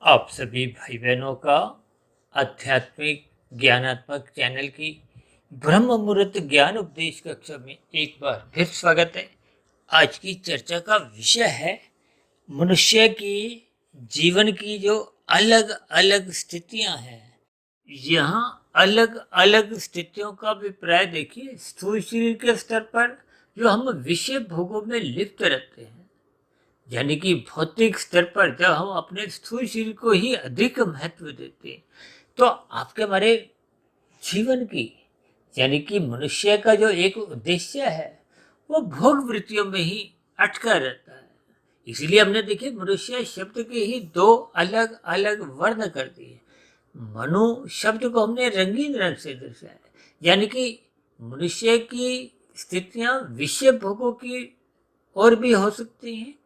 आप सभी भाई बहनों का आध्यात्मिक ज्ञानात्मक चैनल की ब्रह्म मुहूर्त ज्ञान उपदेश कक्षा में एक बार फिर स्वागत है। आज की चर्चा का विषय है मनुष्य की जीवन की जो अलग अलग स्थितियां हैं। यहाँ अलग अलग स्थितियों का अभिप्राय देखिए, स्थूल शरीर के स्तर पर जो हम विषय भोगों में लिप्त रहते हैं, यानी कि भौतिक स्तर पर जब हम अपने स्थूल शरीर को ही अधिक महत्व देते हैं, तो आपके हमारे जीवन की, यानी कि मनुष्य का जो एक उद्देश्य है, वो भोग वृत्तियों में ही अटका रहता है। इसलिए हमने देखिए मनुष्य शब्द के ही दो अलग अलग वर्ण कर दिए। मनु शब्द को हमने रंगीन रंग से दर्शाया, यानी कि मनुष्य की स्थितियां विषय भोगों की और भी हो सकती हैं।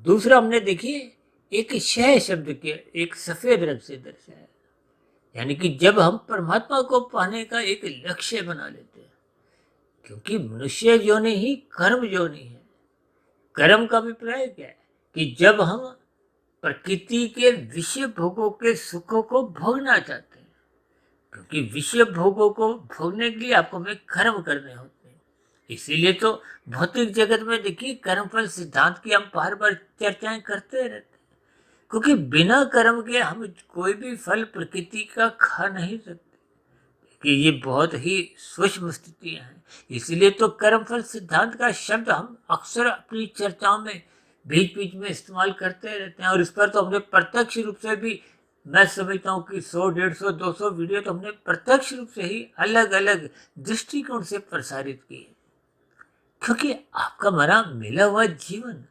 दूसरा हमने देखिए एक शह शब्द के एक सफेद रंग से दर्शाया, यानी कि जब हम परमात्मा को पाने का एक लक्ष्य बना लेते हैं, क्योंकि मनुष्य योनि ही कर्म योनि है। कर्म का अभिप्राय क्या है कि जब हम प्रकृति के विषय भोगों के सुखों को भोगना चाहते हैं, क्योंकि विषय भोगों को भोगने के लिए आपको हमें कर्म करने होते हैं। इसीलिए तो भौतिक जगत में देखिए कर्मफल सिद्धांत की हम बार बार चर्चाएं करते रहते हैं, क्योंकि बिना कर्म के हम कोई भी फल प्रकृति का खा नहीं सकते, कि ये बहुत ही सूक्ष्म स्थितियां हैं। इसलिए तो कर्मफल सिद्धांत का शब्द हम अक्सर अपनी चर्चाओं में बीच बीच में इस्तेमाल करते रहते हैं, और इस पर तो हमने प्रत्यक्ष रूप से भी, मैं समझता हूँ कि 100, 150, 200 वीडियो तो हमने प्रत्यक्ष रूप से ही अलग अलग दृष्टिकोण से प्रसारित किए, क्योंकि आपका हमारा मिला हुआ जीवन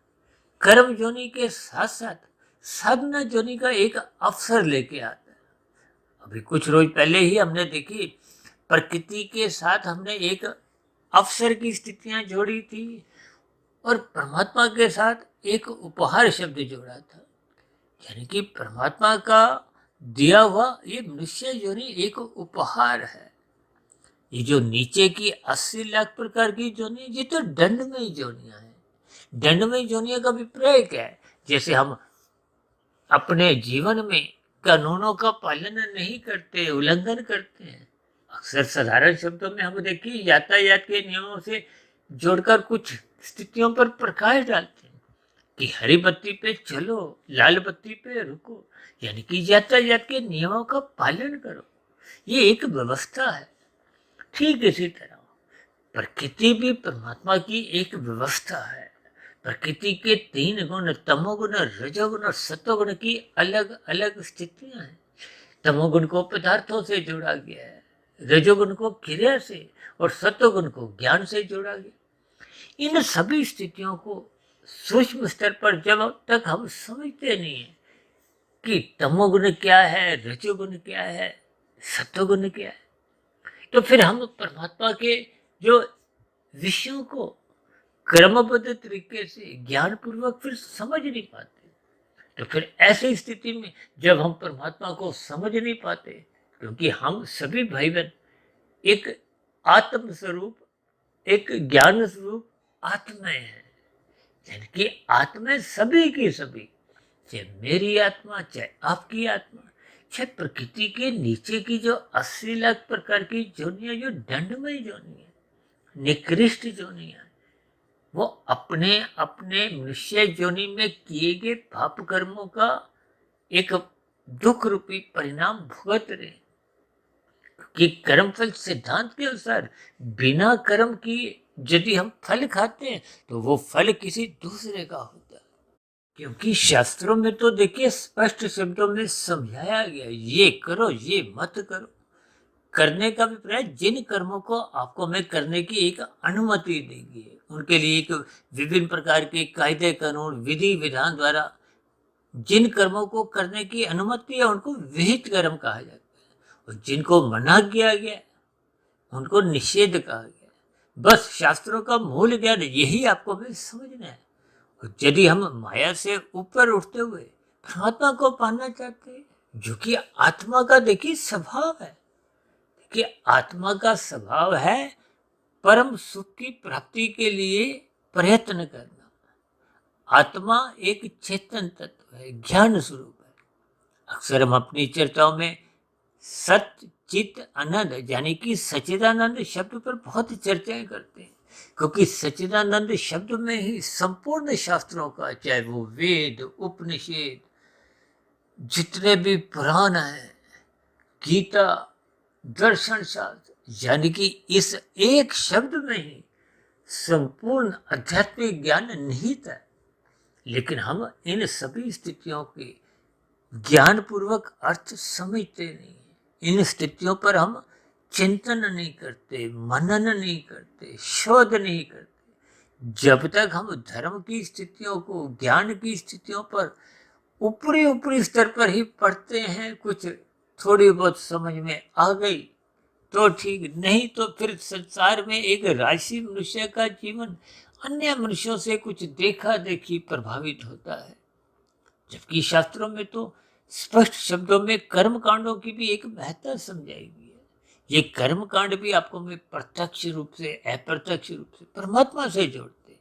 कर्म जोनि के साथ साथ साधना जोनि का एक अवसर लेके आता है। अभी कुछ रोज पहले ही हमने देखी, प्रकृति के साथ हमने एक अवसर की स्थितियां जोड़ी थी, और परमात्मा के साथ एक उपहार शब्द जोड़ा था, यानी कि परमात्मा का दिया हुआ ये मनुष्य योनि एक उपहार है। ये जो नीचे की 80 लाख प्रकार की जोनि, ये तो दंडमय जोनियां हैं। दंडमय जोनिया का अभिप्राय क्या है? जैसे हम अपने जीवन में कानूनों का पालन नहीं करते, उल्लंघन करते हैं, अक्सर साधारण शब्दों में हम देखिए यातायात के नियमों से जोड़कर कुछ स्थितियों पर प्रकाश डालते हैं कि हरी बत्ती पे चलो, लाल बत्ती पे रुको, यानी कि यातायात के नियमों का पालन करो। ये एक व्यवस्था है। ठीक इसी तरह प्रकृति भी परमात्मा की एक व्यवस्था है। प्रकृति के 3 गुण, तमोगुण, रजोगुण और सतोगुण की अलग अलग स्थितियां हैं। तमोगुण को पदार्थों से जोड़ा गया है, रजोगुण को क्रिया से, और सतोगुण को ज्ञान से जोड़ा गया। इन सभी स्थितियों को सूक्ष्म स्तर पर जब तक हम समझते नहीं है कि तमोगुण क्या है, रजोगुण क्या है, सतोगुण क्या है, तो फिर हम परमात्मा के जो विषयों को क्रमबद्ध तरीके से ज्ञान पूर्वक फिर समझ नहीं पाते। तो फिर ऐसी स्थिति में जब हम परमात्मा को समझ नहीं पाते, क्योंकि हम सभी भाई बहन एक आत्म स्वरूप, एक ज्ञान स्वरूप आत्माएं हैं, यानी कि आत्माएं सभी की सभी, चाहे मेरी आत्मा, चाहे आपकी आत्मा, चाहे प्रकृति के नीचे की जो 80 लाख प्रकार की जोनियां, जो दंडमय जोनी है, निकृष्ट जोनियां, वो अपने अपने मनुष्य जोनि में किए गए पाप कर्मों का एक दुख रूपी परिणाम भुगत रहे। कि कर्मफल सिद्धांत के अनुसार बिना कर्म की यदि हम फल खाते हैं, तो वो फल किसी दूसरे का होता है। क्योंकि शास्त्रों में तो देखिए स्पष्ट शब्दों में समझाया गया, ये करो, ये मत करो। करने का अभिप्राय जिन कर्मों को आपको हमें करने की एक अनुमति देगी, उनके लिए एक विभिन्न प्रकार के कायदे कानून विधि विधान द्वारा जिन कर्मों को करने की अनुमति है, उनको विहित कर्म कहा जाता है, और जिनको मना किया गया उनको निषेध कहा गया। बस शास्त्रों का मूल ज्ञान यही आपको हमें समझना है। और यदि हम माया से ऊपर उठते हुए परमात्मा को पाना चाहते हैं, जो कि आत्मा का देखिए स्वभाव है, कि आत्मा का स्वभाव है परम सुख की प्राप्ति के लिए प्रयत्न करना। आत्मा एक चेतन तत्व है, ज्ञान स्वरूप है। अक्सर हम अपनी चर्चाओं में सत चित आनंद यानी कि सच्चिदानंद शब्द पर बहुत चर्चाएं करते हैं, क्योंकि सच्चिदानंद शब्द में ही संपूर्ण शास्त्रों का, चाहे वो वेद, उपनिषद, जितने भी पुराण हैं, गीता, दर्शन शास्त्र, यानी कि इस एक शब्द में ही संपूर्ण आध्यात्मिक ज्ञान निहित है। लेकिन हम इन सभी स्थितियों के ज्ञान पूर्वक अर्थ समझते नहीं हैं। इन स्थितियों पर हम चिंतन नहीं करते, मनन नहीं करते, शोध नहीं करते। जब तक हम धर्म की स्थितियों को, ज्ञान की स्थितियों पर ऊपरी ऊपरी स्तर पर ही पढ़ते हैं, कुछ थोड़ी बहुत समझ में आ गई तो ठीक, नहीं तो फिर संसार में एक राशि मनुष्य का जीवन अन्य मनुष्यों से कुछ देखा देखी प्रभावित होता है। जबकि शास्त्रों में तो स्पष्ट शब्दों में कर्म कांडों की भी एक महत्ता समझाई गई है। ये कर्म कांड भी आपको मैं प्रत्यक्ष रूप से, अप्रत्यक्ष रूप से परमात्मा से जोड़ते हैं।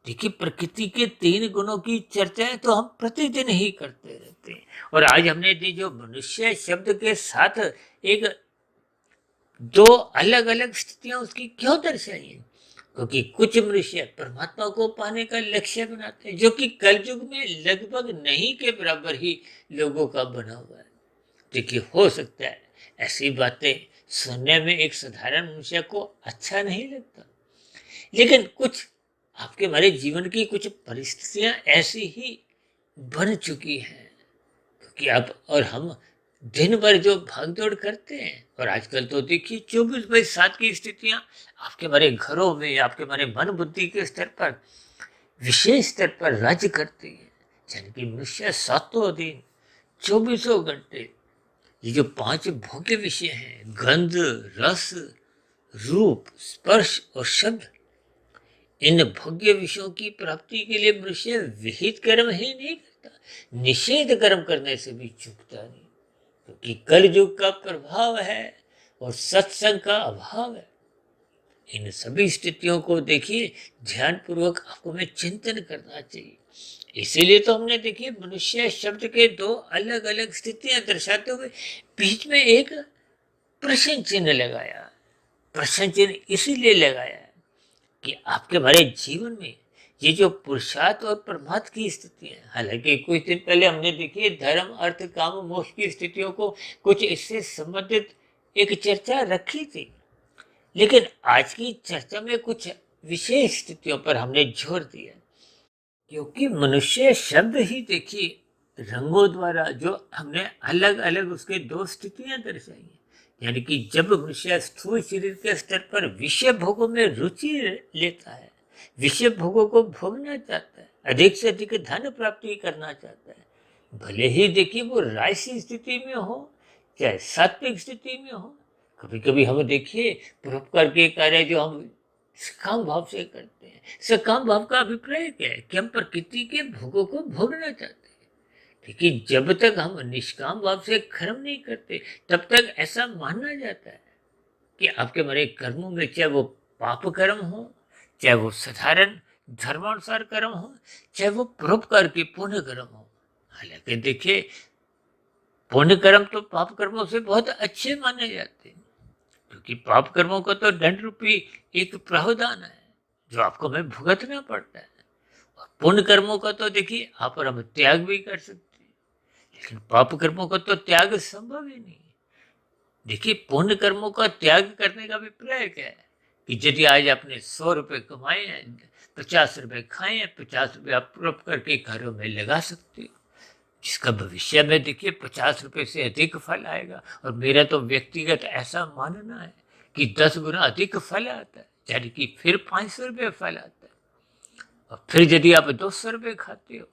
देखिए, प्रकृति के 3 गुणों की चर्चाएं तो हम प्रतिदिन ही करते रहते हैं, और आज हमने जो मनुष्य शब्द के साथ एक 2 अलग अलग स्थितियां उसकी क्यों दर्शाई है, क्योंकि कुछ मनुष्य परमात्मा को पाने का लक्ष्य बनाते हैं, जो कि कलयुग में लगभग नहीं के बराबर ही लोगों का बना हुआ है। देखिए, हो सकता है ऐसी बातें सुनने में एक साधारण मनुष्य को अच्छा नहीं लगता, लेकिन कुछ आपके हमारे जीवन की कुछ परिस्थितियां ऐसी ही बन चुकी हैं, क्योंकि आप और हम दिन भर जो भागदौड़ करते हैं, और आजकल तो देखिए 24/7 की स्थितियां आपके हमारे घरों में, आपके हमारे मन बुद्धि के स्तर पर, विशेष स्तर पर राज्य करती है। यानी कि मनुष्य 7 दिन 24 घंटे ये जो 5 भोग्य विषय हैं, गंध, रस, रूप, स्पर्श और शब्द, इन भोग्य विषयों की प्राप्ति के लिए मनुष्य विहित कर्म ही नहीं करता, निषेध कर्म करने से भी चूकता नहीं, क्योंकि कलयुग का प्रभाव है और सत्संग का अभाव है। इन सभी स्थितियों को देखिए ध्यान पूर्वक आपको में चिंतन करना चाहिए। इसीलिए तो हमने देखिए मनुष्य शब्द के 2 अलग अलग स्थितियां दर्शाते हुए बीच में एक प्रश्न चिन्ह लगाया। प्रश्न चिन्ह इसीलिए लगाया कि आपके हमारे जीवन में ये जो पुरुषार्थ और परमार्थ की स्थिति है, हालांकि कुछ दिन पहले हमने देखी धर्म, अर्थ, काम, मोक्ष की स्थितियों को कुछ इससे संबंधित एक चर्चा रखी थी, लेकिन आज की चर्चा में कुछ विशेष स्थितियों पर हमने जोर दिया, क्योंकि मनुष्य शब्द ही देखिए रंगों द्वारा जो हमने अलग अलग उसके 2 स्थितियां दर्शाई हैं। यानी कि जब मनुष्य स्थूल शरीर के स्तर पर विषय भोगों में रुचि लेता है, विषय भोगों को भोगना चाहता है, अधिक से अधिक धन प्राप्ति करना चाहता है, भले ही देखिए वो राजसी स्थिति में हो चाहे सात्विक स्थिति में हो। कभी कभी हम देखिए परोपकार के कार्य जो हम सकाम भाव से करते हैं, सकाम भाव का अभिप्राय क्या है कि हम प्रकृति के भोगों को भोगना चाहते हैं। लेकिन जब तक हम निष्काम भाव से कर्म नहीं करते, तब तक ऐसा माना जाता है कि आपके हमारे कर्मों में, चाहे वो पाप कर्म हो, चाहे वो साधारण धर्मानुसार कर्म हो, चाहे वो परोपकार के पुण्य कर्म हो। हालांकि देखिए पुण्य कर्म तो पाप कर्मों से बहुत अच्छे माने जाते हैं, क्योंकि पाप कर्मों का तो दंड रूपी एक प्रावधान है जो आपको हमें भुगतना पड़ता है, और पुण्य कर्मों का तो देखिए आप और हम त्याग भी कर सकते हैं, लेकिन पाप कर्मों का तो त्याग संभव ही नहीं। देखिए पुण्य कर्मों का त्याग करने का अभिप्राय क्या है कि यदि आज आपने 100 रुपये कमाए हैं, 50 रुपये खाए हैं, 50 रुपये आप परोपकार के कार्यों में लगा सकते हो, जिसका भविष्य में देखिए 50 रुपये से अधिक फल आएगा। और मेरा तो व्यक्तिगत ऐसा मानना है कि 10 गुना अधिक फल आता है, यानी कि फिर 500 रुपये फल आता है। और फिर यदि आप 200 रुपये खाते हो,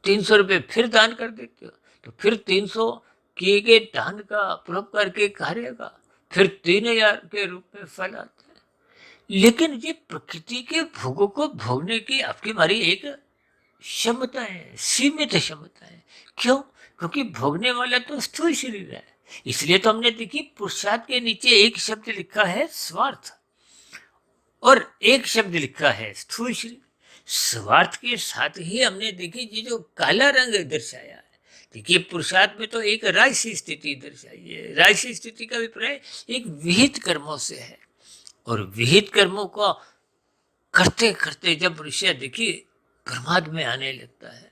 300 रुपये फिर दान कर देते हो, तो फिर 300 किए गए दान का, परोपकार के कार्य का फिर 3000 के रूप में फल आता है। लेकिन ये प्रकृति के भोगों को भोगने की आपकी हमारी एक क्षमता है, सीमित क्षमता है। क्यों? क्योंकि भोगने वाला तो स्थूल शरीर है। इसलिए तो हमने देखी पुरुषार्थ के नीचे एक शब्द लिखा है स्वार्थ, और एक शब्द लिखा है स्थूल शरीर। स्वार्थ के साथ ही हमने देखी ये जो काला रंग दर्शाया है, देखिए पुरुषार्थ में तो एक राजसी स्थिति दर्शाई है। राजसी स्थिति का अभिप्राय एक विहित कर्मों से है, और विहित कर्मों को करते करते जब मनुष्य देखिए प्रमाद में आने लगता है,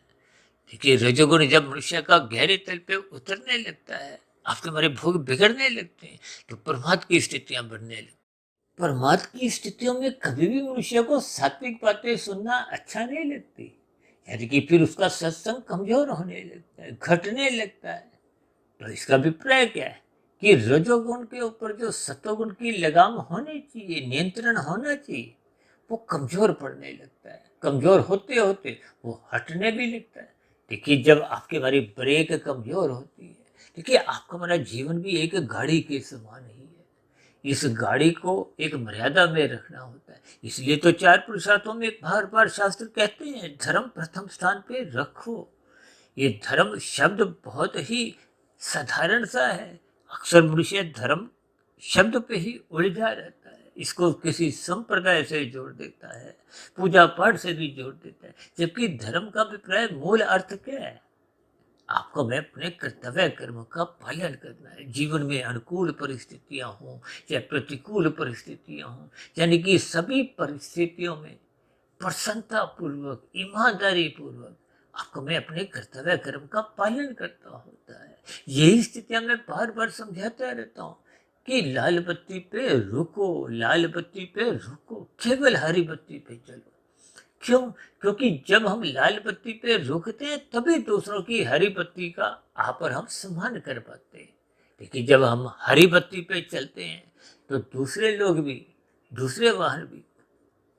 देखिए रजोगुण जब मनुष्य का गहरे तल पे उतरने लगता है, आपके हमारे भोग बिगड़ने लगते हैं, तो प्रमाद की स्थितियां बढ़ने लगती। प्रमाद की स्थितियों में कभी भी मनुष्य को सात्विक बातें सुनना अच्छा नहीं लगती, यानी कि फिर उसका सत्संग कमजोर होने लगता है, घटने लगता है। तो इसका अभिप्राय क्या है कि रजोगुण के ऊपर जो सतोगुण की लगाम होनी चाहिए, नियंत्रण होना चाहिए, वो कमजोर पड़ने लगता है। कमजोर होते होते वो हटने भी लगता है। देखिए जब आपकी हमारी ब्रेक कमजोर होती है, देखिए आपका हमारा जीवन भी एक गाड़ी के समान ही है। इस गाड़ी को एक मर्यादा में रखना होता है। इसलिए तो चार पुरुषार्थों में बार बार शास्त्र कहते हैं धर्म प्रथम स्थान पे रखो। ये धर्म शब्द बहुत ही साधारण सा है। अक्सर मनुष्य धर्म शब्द पे ही उलझा रहता है, इसको किसी संप्रदाय से जोड़ देता है, पूजा पाठ से भी जोड़ देता है, जबकि धर्म का अभिप्राय मूल अर्थ क्या है? आपको में अपने कर्तव्य कर्म का पालन करना है। जीवन में अनुकूल परिस्थितियां हों या प्रतिकूल परिस्थितियां हों, यानी कि सभी परिस्थितियों में प्रसन्नता पूर्वक, ईमानदारी पूर्वक आपको मैं अपने कर्तव्य कर्म का पालन करता होता है। यही स्थितियां मैं बार बार समझाता रहता हूँ कि लाल बत्ती पे रुको, लाल बत्ती पे रुको, केवल हरी बत्ती पे चलो। क्यों? क्योंकि जब हम लाल बत्ती पे रुकते हैं तभी दूसरों की हरी बत्ती का आप और हम सम्मान कर पाते हैं। लेकिन जब हम हरी बत्ती पे चलते हैं तो दूसरे लोग भी, दूसरे वाहन भी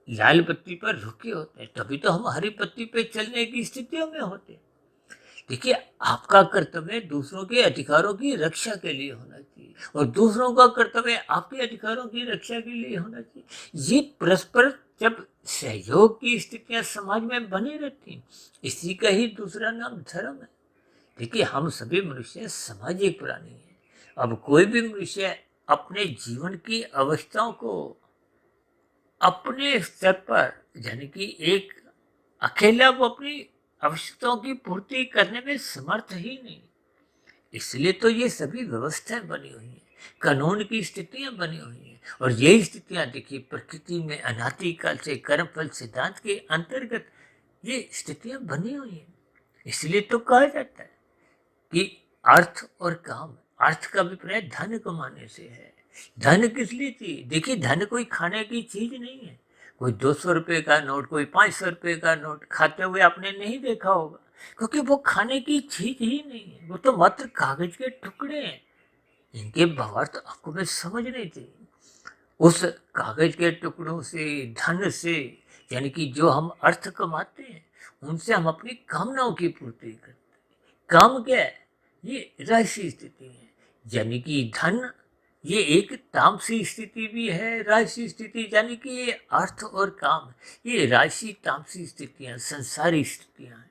लाल बत्ती पर रुके होते हैं, तभी तो हम हरी बत्ती पे चलने की स्थितियों में होते हैं। देखिए आपका कर्तव्य दूसरों के अधिकारों की रक्षा के लिए होना चाहिए, और दूसरों का कर्तव्य आपके अधिकारों की रक्षा के लिए होना चाहिए। ये परस्पर जब सहयोग की स्थितियां समाज में बनी रहती हैं, इसी का ही दूसरा नाम धर्म है। देखिए हम सभी मनुष्य सामाजिक प्राणी हैं। अब कोई भी मनुष्य अपने जीवन की अवस्थाओं को अपने स्तर पर, यानी कि एक अकेला वो अपनी आवश्यकताओं की पूर्ति करने में समर्थ ही नहीं। इसलिए तो ये सभी व्यवस्थाएं बनी हुई हैं, कानून की स्थितियां बनी हुई हैं, और यही स्थितियां देखिए प्रकृति में अनादिकाल से कर्मफल सिद्धांत के अंतर्गत ये स्थितियां बनी हुई हैं। इसलिए तो कहा जाता है कि अर्थ और काम, अर्थ का अभिप्राय धन कमाने से है। धन किस लिए चाहिए? देखिए धन कोई खाने की चीज नहीं है। कोई 200 रुपए का नोट, कोई 500 रुपए का नोट खाते हुए आपने नहीं देखा होगा, क्योंकि वो खाने की चीज ही नहीं है। वो तो मात्र कागज के टुकड़े हैं। इनके भावार्थ आपको मैं समझने चाहिए। उस कागज के टुकड़ों से, धन से, यानी कि जो हम अर्थ कमाते हैं, उनसे हम अपनी कामनाओं की पूर्ति करते हैं। काम क्या है? ये राजसी स्थिति है, यानी कि धन ये एक तामसी स्थिति भी है, राजसी स्थिति, यानी कि ये अर्थ और काम, ये राजसी तामसी स्थितियां, संसारी स्थितियां हैं।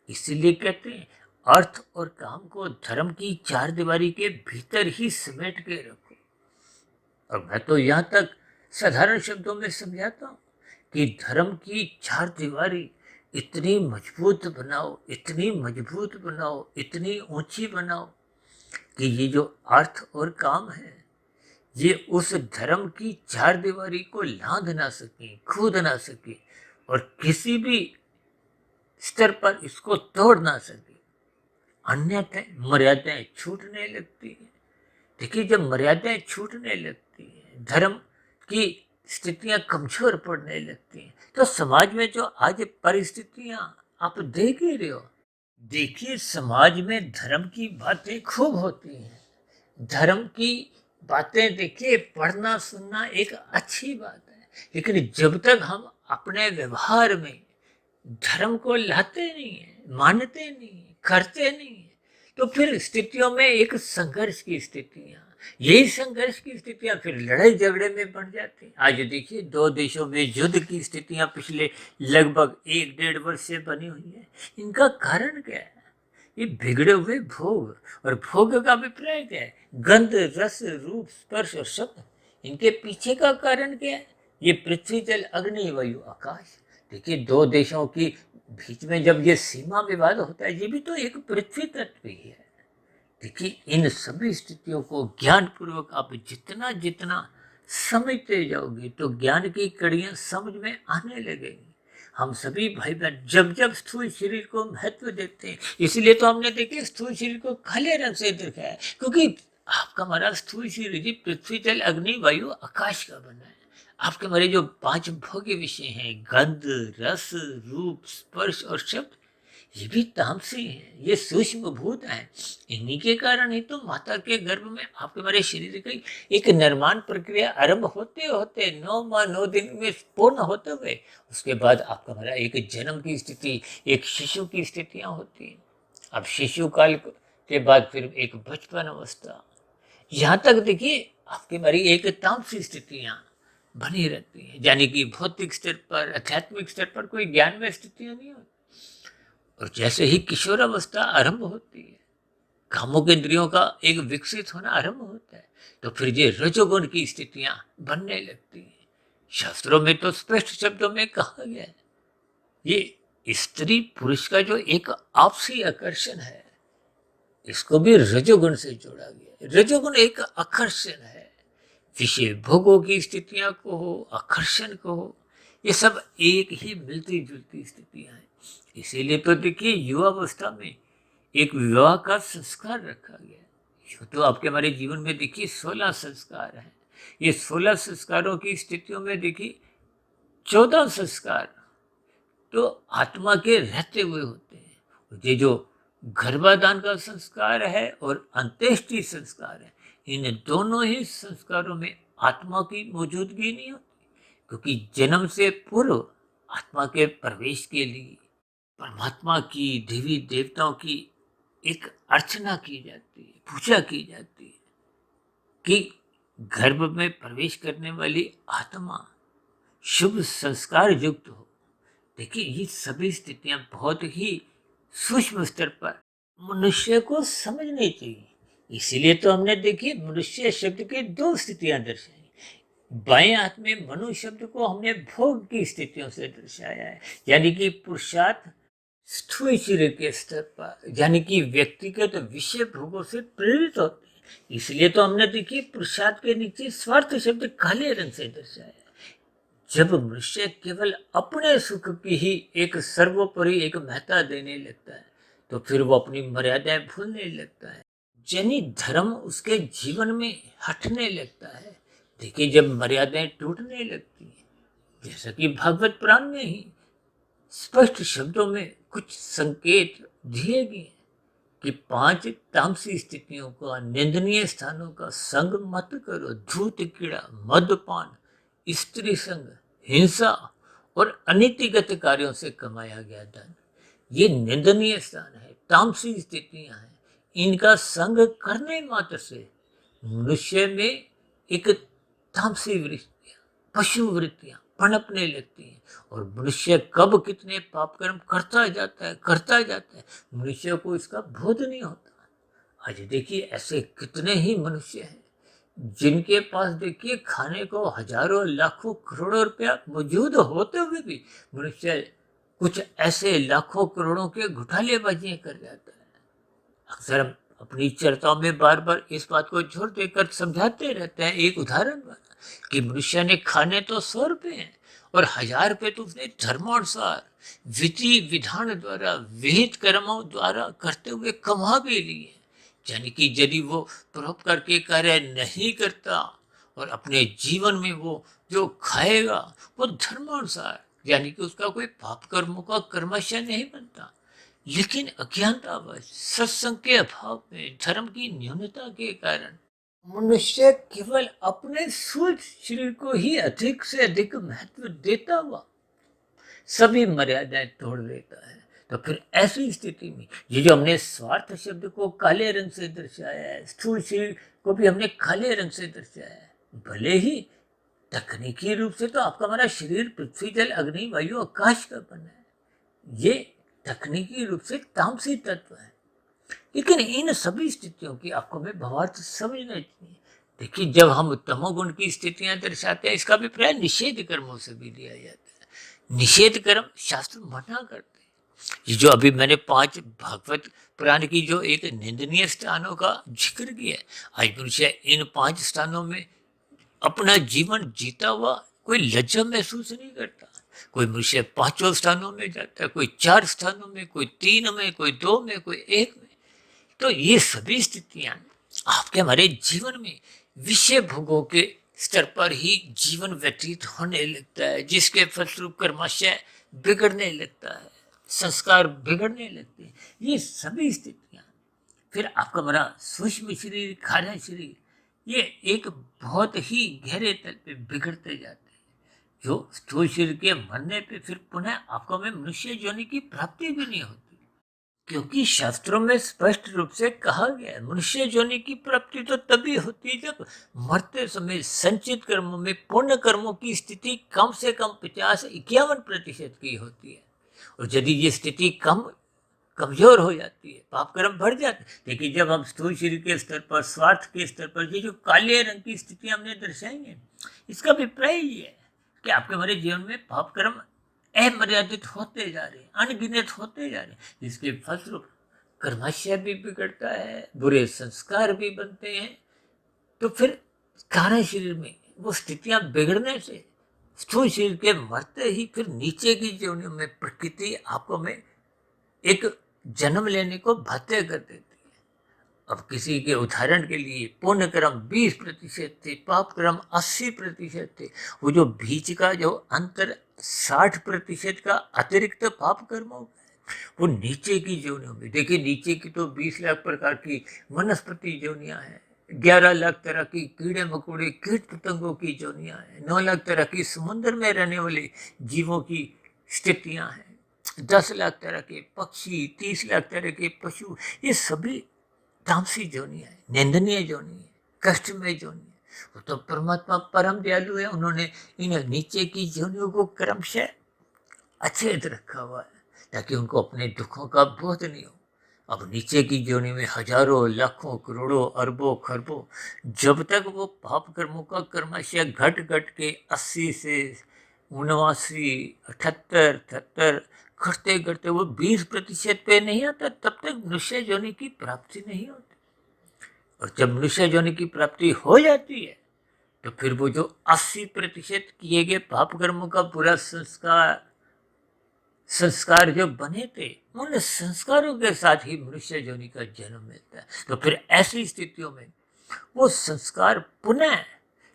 इसीलिए कहते हैं अर्थ और काम को धर्म की चार दीवारी के भीतर ही समेट के रखो। और मैं तो यहाँ तक साधारण शब्दों में समझाता हूँ कि धर्म की चार दीवारी इतनी मजबूत बनाओ, इतनी मजबूत बनाओ, इतनी ऊंची बनाओ कि ये जो अर्थ और काम है ये उस धर्म की चार दीवारी को लांघ ना सके, कूद ना सके, और किसी भी स्तर पर इसको तोड़ ना सके। अन्यथा मर्यादाएं छूटने लगती हैं। देखिए जब मर्यादाएं छूटने लगती हैं, धर्म की स्थितियां कमजोर पड़ने लगती हैं, तो समाज में जो आज परिस्थितियां आप देख ही रहे हो। देखिए समाज में धर्म की बातें खूब होती हैं। धर्म की बातें देखिए पढ़ना सुनना एक अच्छी बात है, लेकिन जब तक हम अपने व्यवहार में धर्म को लाते नहीं है, मानते नहीं है, करते नहीं है, तो फिर स्थितियों में एक संघर्ष की स्थितियां, यही संघर्ष की स्थितियां फिर लड़ाई झगड़े में बन जाती हैं। आज देखिए दो देशों में युद्ध की स्थितियां पिछले लगभग 1-1.5 वर्ष से बनी हुई है। इनका कारण क्या है? ये बिगड़े हुए भोग, और भोग का अभिप्राय क्या है? गंध, रस, रूप, स्पर्श और शब्द। इनके पीछे का कारण क्या है? ये पृथ्वी, जल, अग्नि, वायु, आकाश। देखिए दो देशों की बीच में जब ये सीमा विवाद होता है, ये भी तो एक पृथ्वी तत्व ही है। देखिए, इन सभी स्थितियों को ज्ञान पूर्वक आप जितना जितना समझते जाओगे तो ज्ञान की कड़ियां समझ में आने लगेंगी। हम सभी भाई बहन जब जब स्थूल शरीर को महत्व देते हैं, इसलिए तो हमने देखिए स्थूल शरीर को काले रंग से दिखाया है, क्योंकि आपका हमारा स्थूल शरीर जी पृथ्वी जल अग्नि वायु आकाश का बना है। आपके हमारे जो पांच भोग्य विषय हैं, गंध रस रूप स्पर्श और शब्द, ये भी तामसी है, ये सूक्ष्म भूत है। इन्हीं के कारण ही तो माता के गर्भ में आपके हमारे शरीर की एक निर्माण प्रक्रिया आरंभ होते होते 9 माह 9 दिन में पूर्ण होते हुए उसके बाद आपका हमारा एक जन्म की स्थिति, एक शिशु की स्थितियां होती हैं। अब शिशु काल के बाद फिर एक बचपन अवस्था, यहाँ तक देखिए आपकी हमारी एक तामसी स्थितियां बनी रहती है, यानी कि भौतिक स्तर पर आध्यात्मिक स्तर पर कोई ज्ञान में स्थितियां नहीं होती। और जैसे ही किशोरावस्था आरंभ होती है, कामुक इंद्रियों का एक विकसित होना आरंभ होता है, तो फिर ये रजोगुण की स्थितियां बनने लगती हैं। शास्त्रों में तो स्पष्ट शब्दों में कहा गया है, ये स्त्री पुरुष का जो एक आपसी आकर्षण है, इसको भी रजोगुण से जोड़ा गया है। रजोगुण एक आकर्षण है, विषय भोगों की स्थितियां को हो, आकर्षण को हो, ये सब एक ही मिलती जुलती स्थितियां हैं। इसीलिए तो देखिए युवावस्था में एक विवाह का संस्कार रखा गया है। यूँ तो आपके हमारे जीवन में देखिए 16 संस्कार हैं। ये 16 संस्कारों की स्थितियों में देखिए 14 संस्कार तो आत्मा के रहते हुए होते हैं। ये जो गर्भाधान का संस्कार है और अंत्येष्टि संस्कार है, इन दोनों ही संस्कारों में आत्मा की मौजूदगी नहीं होती, क्योंकि जन्म से पूर्व आत्मा के प्रवेश के लिए परमात्मा की देवी देवताओं की एक अर्चना की जाती है, पूजा की जाती है कि गर्भ में प्रवेश करने वाली आत्मा शुभ संस्कार युक्त हो। देखिए, ये सभी स्थितियां बहुत ही सूक्ष्म स्तर पर मनुष्य को समझनी चाहिए। इसीलिए तो हमने देखिए मनुष्य शब्द की 2 स्थितियां दर्शाई। बाएं हाथ में मनु शब्द को हमने भोग की स्थितियों से दर्शाया है, यानी कि पुरुषार्थ स्थूल शरीर के स्तर पर, यानी कि व्यक्तिगत विषय भोगों से प्रेरित होते हैं। इसलिए तो हमने देखिए पुरुषार्थ के नीचे स्वार्थ शब्द काले रंग से दर्शाया है। जब मनुष्य केवल अपने सुख की ही एक सर्वोपरि एक महत्ता देने लगता है, तो फिर वो अपनी मर्यादाएं भूलने लगता है, यानी धर्म उसके जीवन में हटने लगता है। देखिए, जब मर्यादाएं टूटने लगती हैं, जैसा कि भागवत पुराण में ही स्पष्ट शब्दों में कुछ संकेत दिए गए कि 5 तामसी स्थितियों का, निंदनीय स्थानों का संग मत करो। धूत कीड़ा, मदपान, स्त्री संग, हिंसा और अनीतिगत कार्यों से कमाया गया धन, ये निंदनीय स्थान है, तामसी स्थितियां हैं। इनका संग करने मात्र से मनुष्य में एक तामसी वृत्तियां, पशु वृत्तियां पनपने लगती हैं, और मनुष्य कब कितने पाप कर्म करता जाता है, मनुष्य को इसका बोध नहीं होता। आज देखिए ऐसे कितने ही मनुष्य हैं जिनके पास देखिए खाने को हजारों लाखों करोड़ों रुपया मौजूद होते हुए भी मनुष्य कुछ ऐसे लाखों करोड़ों के घोटालेबाजियां कर जाता है। अक्सर हम अपनी चर्चाओं में बार बार इस बात को जोर देकर समझाते रहते हैं, एक उदाहरण कि मनुष्य ने खाने तो 100 रुपए हैं और 1000 रुपए तो उसने धर्मानुसार विधि विधान द्वारा विहित कर्मों द्वारा करते हुए कमा भी लिए। यानी कि यदि वो परोपकार के कार्य नहीं करता और अपने जीवन में वो जो खाएगा वो धर्मानुसार, यानी कि उसका कोई पाप कर्मों का कर्मशय नहीं बनता, लेकिन अज्ञानतावश सत्संग के अभाव में धर्म की न्यूनता के कारण मनुष्य केवल अपने सूक्ष्म शरीर को ही अधिक से अधिक महत्व देता हुआ सभी मर्यादाएं तोड़ देता है। तो फिर ऐसी स्थिति में ये जो हमने स्वार्थ शब्द को काले रंग से दर्शाया है, स्थूल शरीर को भी हमने काले रंग से दर्शाया है। भले ही तकनीकी रूप से तो आपका हमारा शरीर पृथ्वी जल अग्नि वायु आकाश का बना है, ये तकनीकी रूप से तामसी तत्व है, लेकिन इन सभी स्थितियों की आपको हमें भावार्थ समझना चाहिए। देखिए, जब हम तमोगुण की स्थितियां दर्शाते हैं, इसका अभिप्राय निषेध कर्मों से भी लिया जाता है। निषेध कर्म शास्त्र मना करते हैं, ये जो अभी मैंने 5 भागवत पुराण की जो एक निंदनीय स्थानों का जिक्र किया है, आज मनुष्य इन 5 स्थानों में अपना जीवन जीता हुआ कोई लज्जा महसूस नहीं करता। कोई मनुष्य 5 स्थानों में जाता है, कोई 4 स्थानों में, कोई 3 में, कोई 2 में, कोई 1 में। तो ये सभी स्थितियां आपके हमारे जीवन में विषय भोगों के स्तर पर ही जीवन व्यतीत होने लगता है, जिसके फलस्वरूप कर्माशय बिगड़ने लगता है, संस्कार बिगड़ने लगते हैं। ये सभी स्थितियां फिर आपका हमारा सूक्ष्म शरीर, कार्य शरीर, ये एक बहुत ही गहरे तल पे बिगड़ते जाते हैं, जो स्थूल शरीर के मरने पे फिर पुनः आपको में मनुष्य योनि की प्राप्ति भी नहीं होती, क्योंकि शास्त्रों में स्पष्ट रूप से कहा गया है मनुष्य योनि की प्राप्ति तो तभी होती है जब मरते समय संचित कर्मों में पुण्य कर्मों की स्थिति कम से कम 50-51% की होती है। और यदि ये स्थिति कमजोर हो जाती है, पाप कर्म बढ़ जाते हैं। लेकिन जब हम स्थूल शरीर के स्तर पर, स्वार्थ के स्तर पर, ये जो काले रंग की स्थिति हमने दर्शाई है, इसका अभिप्राय ये है कि आपके हमारे जीवन में पाप कर्म अमर्यादित होते जा रहे हैं, अनगिनत होते जा रहे हैं, जिसके फलस्वरूप कर्माशय भी बिगड़ता है, बुरे संस्कार भी बनते हैं। तो फिर कारण शरीर में वो स्थितियां बिगड़ने से स्थूल शरीर के मरते ही फिर नीचे की योनियों में प्रकृति आपको में एक जन्म लेने को बाध्य कर देती है। अब किसी के उदाहरण के लिए पुण्य कर्म 20% थे, पाप कर्म 80% थे। वो जो बीच का जो अंतर 60% का अतिरिक्त पाप कर्मों का है, वो नीचे की योनियों में देखिए, नीचे की तो 20 लाख प्रकार की वनस्पति योनियां हैं, 11 लाख तरह की कीड़े मकोड़े कीट पतंगों की योनियां हैं, 9 लाख तरह की समुद्र में रहने वाले जीवों की स्थितियां हैं, 10 लाख तरह के पक्षी, 30 लाख तरह के पशु, ये सभी तामसी जोनी है, निंदनीय जोनी है, कष्टमय जोनी है। वो तो परमात्मा परम दयालु है, उन्होंने इन नीचे की जोनियों को क्रमशः अचेत रखा हुआ है ताकि उनको अपने दुखों का बोध नहीं हो। अब नीचे की जोनी में हजारों, लाखों, करोड़ों, अरबों, खरबों, जब तक वो पाप कर्मों का कर्माशय घट घट के 80 से 79, 78, 78 करते करते वो 20% पे नहीं आता, तब तक मनुष्य योनि की प्राप्ति नहीं होती। और जब मनुष्य योनि की प्राप्ति हो जाती है तो फिर वो जो 80% किए गए पाप कर्मों का पूरा संस्कार जो बने थे, उन संस्कारों के साथ ही मनुष्य योनि का जन्म मिलता है। तो फिर ऐसी स्थितियों में वो संस्कार पुनः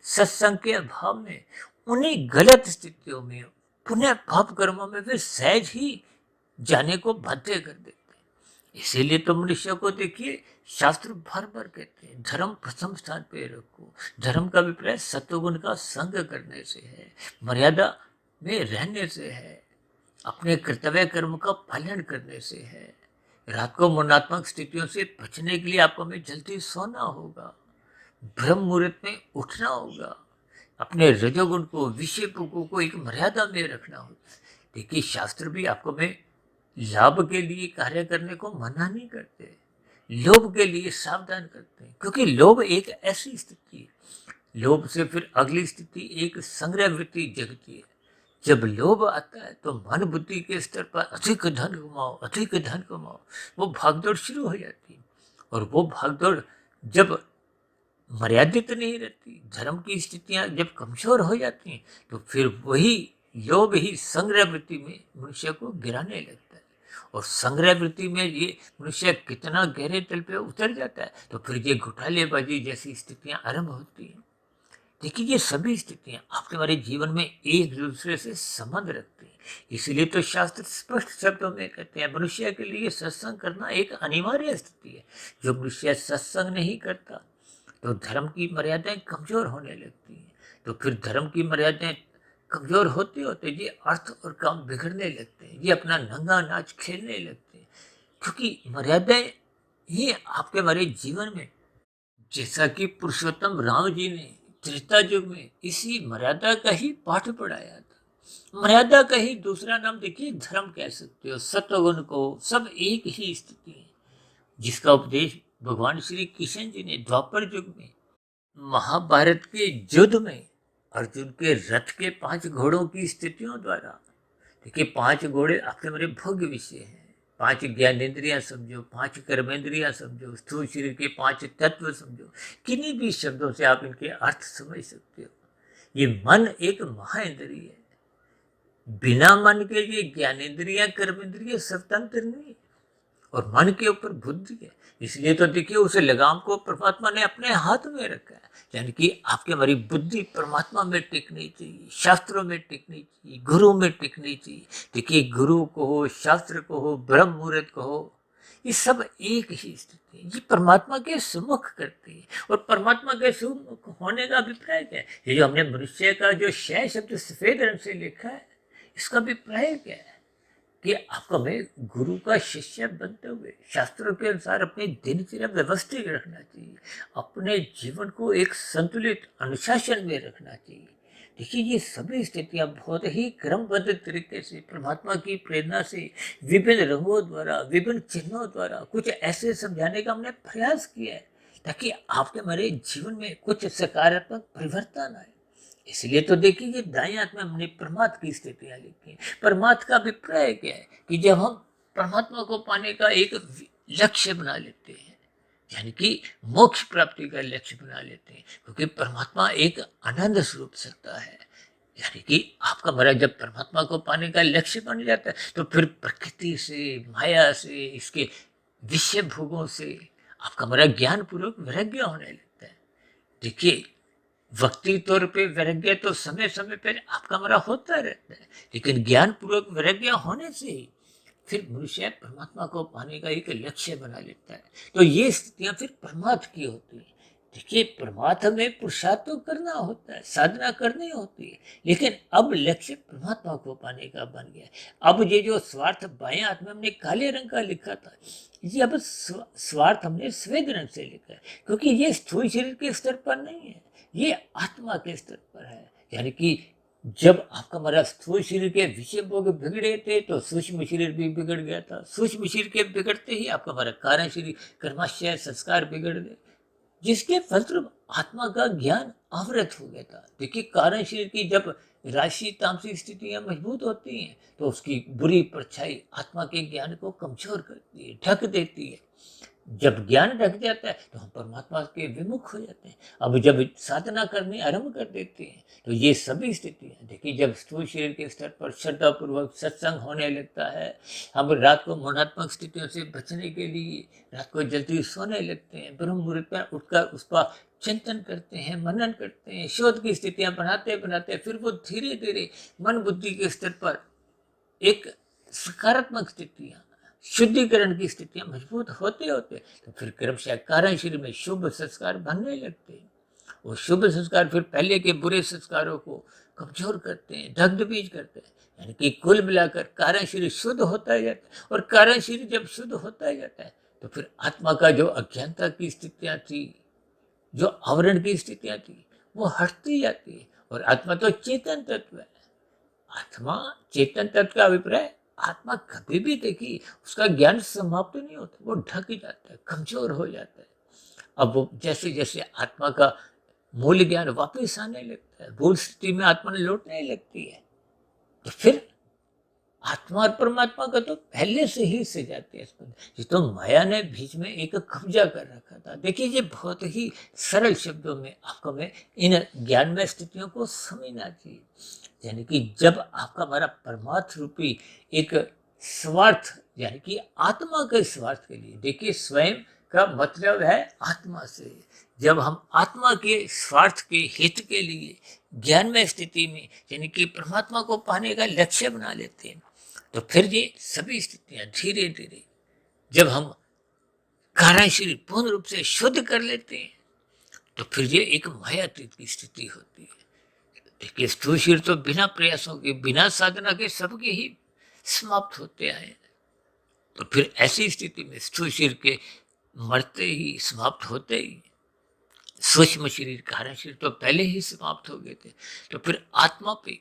सत्संग के अभाव में, उन्हीं गलत स्थितियों में, पुनः पाप कर्मों में फिर सहज ही जाने को बाध्य कर देते हैं। इसीलिए तो मनुष्य को देखिए, शास्त्र भर भर कहते हैं धर्म प्रथम स्थान पे रखो। धर्म का अभिप्राय सत्वगुण का संग करने से है, मर्यादा में रहने से है, अपने कर्तव्य कर्म का पालन करने से है। रात को मनात्मक स्थितियों से बचने के लिए आपको हमें जल्दी सोना होगा, ब्रह्म मुहूर्त में उठना होगा, अपने रजोगुण को, विषय भोगों को एक मर्यादा में रखना होगा। देखिए, शास्त्र भी आपको में लाभ के लिए कार्य करने को मना नहीं करते, लोभ के लिए सावधान करते हैं, क्योंकि लोभ एक ऐसी स्थिति है, लोभ से फिर अगली स्थिति एक संग्रह वृत्ति जगती है। जब लोभ आता है तो मन बुद्धि के स्तर पर अधिक धन कमाओ, अधिक धन कमाओ, वो भागदौड़ शुरू हो जाती है। और वो भागदौड़ जब मर्यादित नहीं रहती, धर्म की स्थितियां जब कमजोर हो जाती हैं, तो फिर वही लोभ ही संग्रह वृत्ति में मनुष्य को गिराने लगता है। और संग्रह वृत्ति में ये मनुष्य कितना गहरे तल पे उतर जाता है, तो फिर ये घोटालेबाजी जैसी स्थितियां आरंभ होती हैं। देखिए, ये सभी स्थितियां आपके हमारे जीवन में एक दूसरे से संबंध रखती हैं। इसलिए तो शास्त्र स्पष्ट शब्दों में कहते हैं मनुष्य के लिए सत्संग करना एक अनिवार्य स्थिति है। जो मनुष्य सत्संग नहीं करता तो धर्म की मर्यादाएं कमजोर होने लगती हैं। तो फिर धर्म की मर्यादाएं कमजोर होते होते ये अर्थ और काम बिगड़ने लगते हैं, ये अपना नंगा नाच खेलने लगते हैं, क्योंकि मर्यादाएं ही आपके हमारे जीवन में, जैसा कि पुरुषोत्तम राम जी ने त्रेता युग में इसी मर्यादा का ही पाठ पढ़ाया था। मर्यादा का ही दूसरा नाम देखिए धर्म कह सकते हो, सत्वगुण को, सब एक ही स्थिति है, जिसका उपदेश भगवान श्री कृष्ण जी ने द्वापर युग में महाभारत के युद्ध में अर्जुन के रथ के 5 घोड़ों की स्थितियों द्वारा, देखिए 5 घोड़े आपके मेरे भोग्य विषय हैं, 5 ज्ञानेंद्रियां समझो, 5 कर्मेंद्रियां समझो, स्थूल शरीर के 5 तत्व समझो, किन्हीं भी शब्दों से आप इनके अर्थ समझ सकते हो। ये मन एक महाइंद्रिय है, बिना मन के ये ज्ञानेंद्रियां कर्मेंद्रिय स्वतंत्र नहीं, और मन के ऊपर बुद्धि है। इसलिए तो देखिए उस लगाम को परमात्मा ने अपने हाथ में रखा है, यानी कि आपकी हमारी बुद्धि परमात्मा में टिकनी चाहिए, शास्त्रों में टिकनी चाहिए, गुरु में टिकनी चाहिए। देखिए गुरु को हो, शास्त्र को हो, ब्रह्म मुहूर्त को हो, ये सब एक ही स्थिति है, ये परमात्मा के सुमुख करती है। और परमात्मा के सुमुख होने का अभिप्राय क्या है? ये जो हमने मनुष्य का जो शय शब्द सफेद रंग से लिखा है, इसका अभिप्राय क्या है कि आपको हमें गुरु का शिष्य बनते हुए शास्त्रों के अनुसार अपनी दिनचर्या व्यवस्थित रखना चाहिए, अपने जीवन को एक संतुलित अनुशासन में रखना चाहिए। देखिए ये सभी स्थितियां बहुत ही क्रमबद्ध तरीके से परमात्मा की प्रेरणा से विभिन्न रंगों द्वारा, विभिन्न चिन्हों द्वारा कुछ ऐसे समझाने का हमने प्रयास किया है ताकि आपके हमारे जीवन में कुछ सकारात्मक परिवर्तन आए। इसलिए तो देखिए ये दाएं हाथ में हमने परमात्मा की स्थितियां लिखी हैं। परमात्मा का अभिप्राय क्या है कि जब हम परमात्मा को पाने का एक लक्ष्य बना लेते हैं, यानी कि मोक्ष प्राप्ति का लक्ष्य बना लेते हैं, क्योंकि परमात्मा एक आनंद स्वरूप सत्ता है। यानी कि आपका हमारा जब परमात्मा को पाने का लक्ष्य बन जाता है तो फिर प्रकृति से, माया से, इसके विषय भोगों से आपका हमारा ज्ञान पूर्वक वैराग्य होने लगता है। देखिए वक्ती तौर पे वैराग्य तो समय समय पर आपका हमारा होता रहता है, लेकिन ज्ञान पूर्वक वैराग्य होने से ही फिर मनुष्य परमात्मा को पाने का एक लक्ष्य बना लेता है। तो ये स्थितियां फिर परमात्मा की होती है। देखिए परमात्मा में पुरुषार्थ तो करना होता है, साधना करनी होती है, लेकिन अब लक्ष्य परमात्मा को पाने का बन गया है। अब ये जो स्वार्थ बाएं हाथ में हमने काले रंग का लिखा था, ये अब स्वार्थ हमने सफेद रंग से लिखा है, क्योंकि ये स्थूल शरीर के स्तर पर नहीं है, ये आत्मा के स्तर पर है। यानी कि जब आपका हमारा स्थूल शरीर के विषय भोग बिगड़े थे तो सूक्ष्म शरीर भी बिगड़ गया था, सूक्ष्म शरीर के बिगड़ते ही आपका हमारा कारण शरीर कर्माशय संस्कार बिगड़ गए, जिसके फलस्वरूप आत्मा का ज्ञान आवृत हो गया था। देखिए कारण शरीर की जब राशि तामसिक स्थितियां मजबूत होती हैं तो उसकी बुरी परछाई आत्मा के ज्ञान को कमजोर करती है, ढक देती है। जब ज्ञान ढक जाता है तो हम परमात्मा के विमुख हो जाते हैं। अब जब साधना करने आरंभ कर देते हैं तो ये सभी स्थितियां देखिए, जब स्थूल शरीर के स्तर पर श्रद्धा पूर्वक सत्संग होने लगता है, हम रात को मनात्मक स्थितियों से बचने के लिए रात को जल्दी सोने लगते हैं, ब्रह्म मुहूर्त पर उठकर उस पर चिंतन करते हैं, मनन करते हैं, शोध की स्थितियां बनाते बनाते फिर वो धीरे धीरे मन बुद्धि के स्तर पर एक सकारात्मक स्थितियां, शुद्धिकरण की स्थितियां मजबूत होते होते तो फिर क्रमशः कारण शरीर में शुभ संस्कार बनने लगते हैं। वो शुभ संस्कार फिर पहले के बुरे संस्कारों को कमजोर करते हैं, दग्ध बीज करते हैं। यानी कि कुल मिलाकर कारण शरीर शुद्ध होता जाता है, और कारण शरीर जब शुद्ध होता जाता है तो फिर आत्मा का जो अज्ञानता की स्थितियां थी, जो आवरण की स्थितियां थी, वो हटती जाती है, और आत्मा तो चेतन तत्व है। आत्मा चेतन तत्व का अभिप्राय, आत्मा कभी भी देखिए उसका ज्ञान समाप्त नहीं होता, वो ढक जाता है, कमजोर हो जाता है। अब वो जैसे जैसे आत्मा का मूल ज्ञान वापस आने लगता है, मूल स्थिति में आत्मा लौटने लगती है, तो फिर आत्मा और परमात्मा का तो पहले से ही से जाती है। ये तो माया ने बीच में एक कब्जा कर रखा था। देखिए ये बहुत ही सरल शब्दों में आपको मैं इन ज्ञानमय स्थितियों को समझना चाहिए। यानी कि जब आपका हमारा परमात्म रूपी एक स्वार्थ, यानी कि आत्मा के स्वार्थ के लिए, देखिए स्वयं का मतलब है आत्मा से, जब हम आत्मा के स्वार्थ के हित के लिए ज्ञानमय स्थिति में, यानी कि परमात्मा को पाने का लक्ष्य बना लेते हैं, तो फिर ये सभी स्थितियां धीरे धीरे जब हम कारण शरीर पूर्ण रूप से शुद्ध कर लेते हैं तो फिर ये एक मायातीत की स्थिति होती है। देखिए स्थूल शरीर तो बिना प्रयासों के, बिना साधना के सबके ही समाप्त होते आए, तो फिर ऐसी स्थिति में स्थूल शरीर के मरते ही, समाप्त होते ही सूक्ष्म शरीर, कारण शरीर तो पहले ही समाप्त हो गए थे, तो फिर आत्मा पे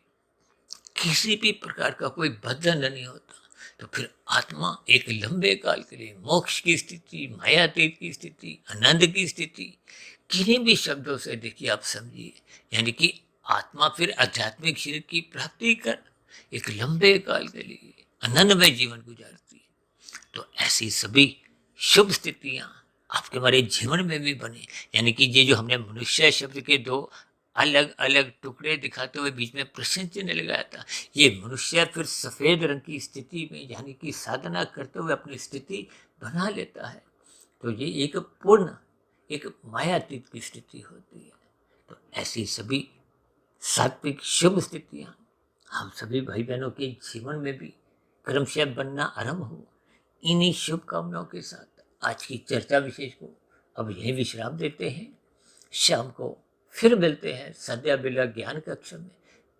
किसी भी प्रकार का कोई बंधन नहीं होता। तो फिर आत्मा एक लंबे काल के लिए मोक्ष की स्थिति, मायातीत की स्थिति, आनंद की स्थिति, किन्हीं भी शब्दों से देखिए आप समझिए, यानी कि आत्मा फिर आध्यात्मिक शरीर की प्राप्ति कर एक लंबे काल के लिए आनंदमय जीवन गुजारती है। तो ऐसी सभी शुभ स्थितियां आपके हमारे जीवन में भी बने। यानी कि ये जो हमने मनुष्य शब्द के दो अलग अलग टुकड़े दिखाते हुए बीच में प्रश्न चिन्ह लगाया था, ये मनुष्य फिर सफेद रंग की स्थिति में यानी कि साधना करते हुए अपनी स्थिति बना लेता है। तो ये एक पूर्ण एक मायातीत की स्थिति होती है। तो ऐसी सभी सात्विक शुभ स्थितियां हम सभी भाई बहनों के जीवन में भी क्रमशः बनना आरंभ हो। इन्हीं शुभकामनाओं के साथ आज की चर्चा विशेष को अब यही विश्राम देते हैं। शाम को फिर मिलते हैं संध्या बेला ज्ञान कक्ष में।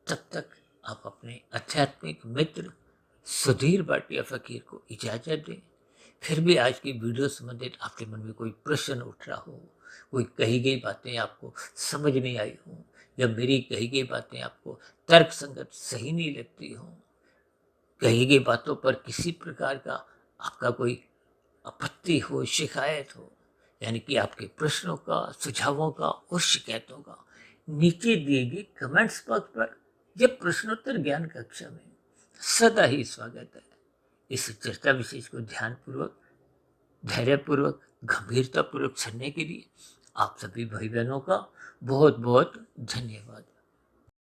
तब तक आप अपने आध्यात्मिक मित्र सुधीर भाटिया फकीर को इजाजत दें। फिर भी आज की वीडियो संबंधित आपके मन में कोई प्रश्न उठ रहा हो, कोई कही गई बातें आपको समझ नहीं आई हो, या मेरी कही गई बातें आपको तर्क संगत सही नहीं लगती हो, कही गई बातों पर किसी प्रकार का आपका कोई आपत्ति हो, शिकायत हो, यानी कि आपके प्रश्नों का, सुझावों का और शिकायतों का नीचे दिए गए कमेंट्स बॉक्स पर यह प्रश्नोत्तर ज्ञान कक्षा में सदा ही स्वागत है। इस चर्चा विशेष को ध्यानपूर्वक, धैर्यपूर्वक, गंभीरतापूर्वक सुनने के लिए आप सभी भाई बहनों का बहुत बहुत धन्यवाद।